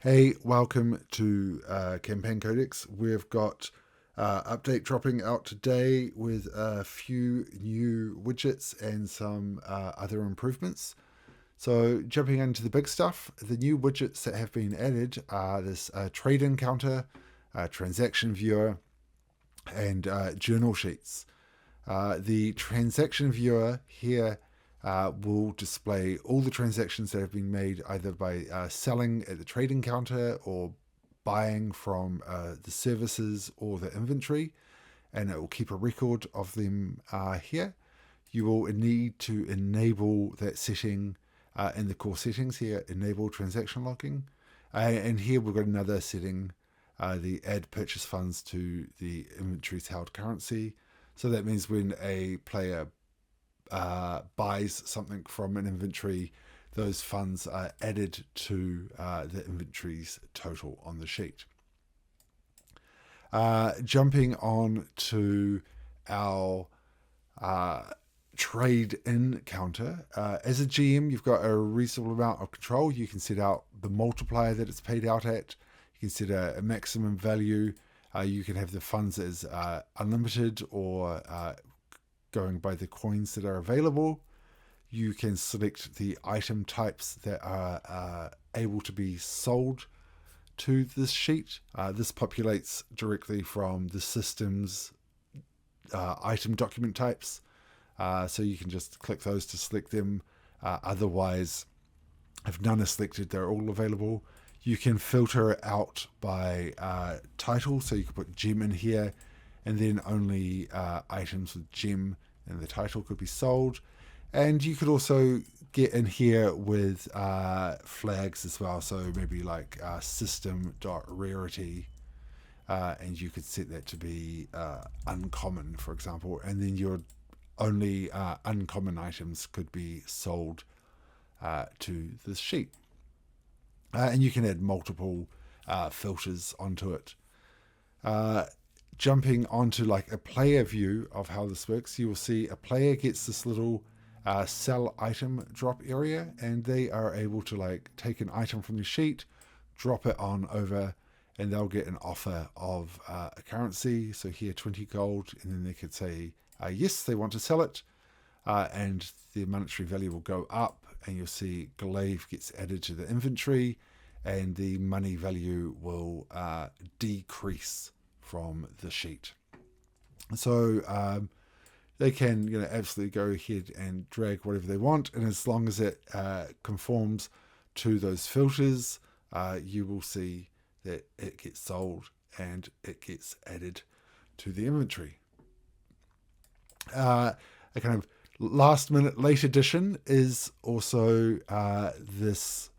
Hey, welcome to Campaign Codex. We've got update dropping out today with a few new widgets and some other improvements. So, jumping into the big stuff, the new widgets that have been added are this trade-in counter, transaction viewer, and journal sheets. The transaction viewer here will display all the transactions that have been made either by selling at the trading counter or buying from the services or the inventory, and it will keep a record of them here. You will need to enable that setting in the core settings here, enable transaction logging. And here we've got another setting, the add purchase funds to the inventory's held currency. So that means when a player buys something from an inventory, those funds are added to the inventory's total on the sheet. Jumping on to our trade in counter. As a GM, you've got a reasonable amount of control. You can set out the multiplier that it's paid out at. You can set a maximum value. You can have the funds as unlimited or going by the coins that are available. You can select the item types that are able to be sold to this sheet. This populates directly from the system's item document types. So you can just click those to select them. Otherwise, if none are selected, they're all available. You can filter out by title, so you can put gem in here, and then only items with gem in the title could be sold. And you could also get in here with flags as well, so maybe like system.rarity, and you could set that to be uncommon, for example, and then your only uncommon items could be sold to this sheet. And you can add multiple filters onto it. Jumping onto like a player view of how this works, you will see a player gets this little sell item drop area, and they are able to like take an item from the sheet, drop it on over, and they'll get an offer of a currency. So here 20 gold, and then they could say yes, they want to sell it, and the monetary value will go up, and you'll see glaive gets added to the inventory, and the money value will decrease from the sheet. So they can absolutely go ahead and drag whatever they want, and as long as it conforms to those filters, you will see that it gets sold and it gets added to the inventory. A kind of last minute late addition is also this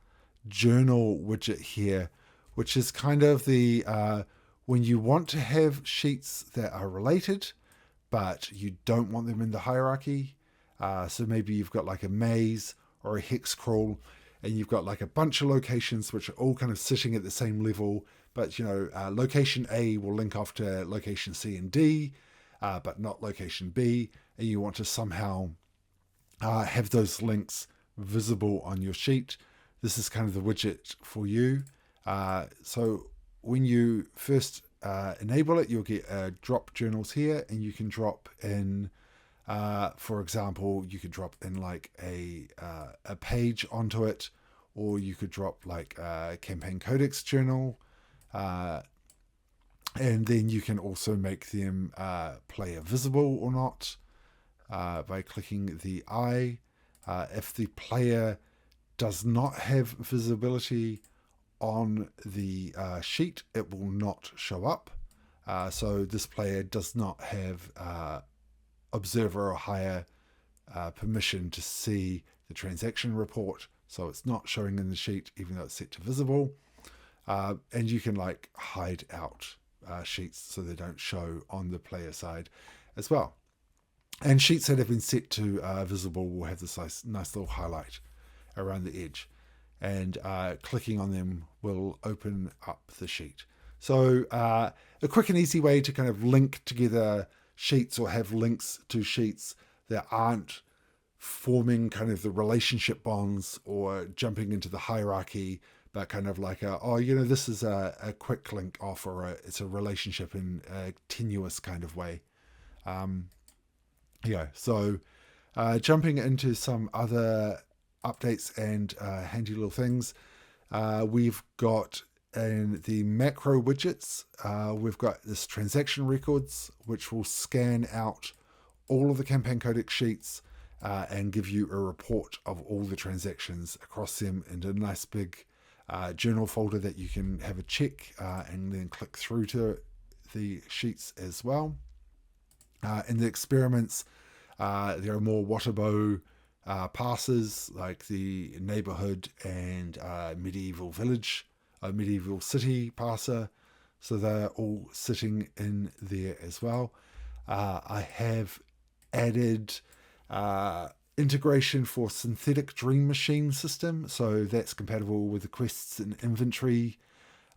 journal widget here, which is kind of the when you want to have sheets that are related but you don't want them in the hierarchy. So maybe you've got like a maze or a hex crawl, and you've got like a bunch of locations which are all kind of sitting at the same level, but location A will link off to location C and D, but not location B, and you want to somehow have those links visible on your sheet. This is kind of the widget for you. So when you first enable it, you'll get drop journals here, and you can drop in, for example, you could drop in like a page onto it, or you could drop like a Campaign Codex journal, and then you can also make them player visible or not by clicking the eye. If the player does not have visibility on the sheet, it will not show up. So this player does not have observer or higher permission to see the transaction report, so it's not showing in the sheet even though it's set to visible. And you can like hide out sheets so they don't show on the player side as well. And sheets that have been set to visible will have this nice little highlight around the edge, and clicking on them will open up the sheet. So a quick and easy way to kind of link together sheets or have links to sheets that aren't forming kind of the relationship bonds or jumping into the hierarchy, but kind of like this is a quick link off, or it's a relationship in a tenuous kind of way. So jumping into some other updates and handy little things, we've got in the macro widgets, we've got this transaction records, which will scan out all of the Campaign Codex sheets and give you a report of all the transactions across them into a nice big journal folder that you can have a check and then click through to the sheets as well. In the experiments, there are more Watabo passes like the neighborhood and medieval village, medieval city passer. So they're all sitting in there as well. I have added integration for synthetic dream machine system. So that's compatible with the quests and inventory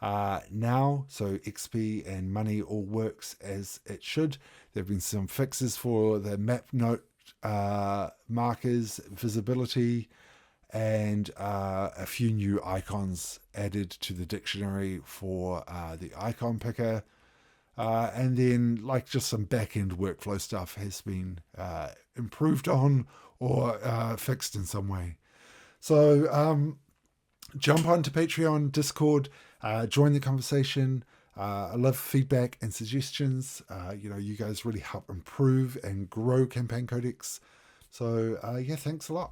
now. So XP and money all works as it should. There have been some fixes for the map note markers, visibility, and a few new icons added to the dictionary for the icon picker. And then just some back-end workflow stuff has been improved on or fixed in some way. So jump onto Patreon, Discord, join the conversation. I love feedback and suggestions. You guys really help improve and grow Campaign Codex. So thanks a lot.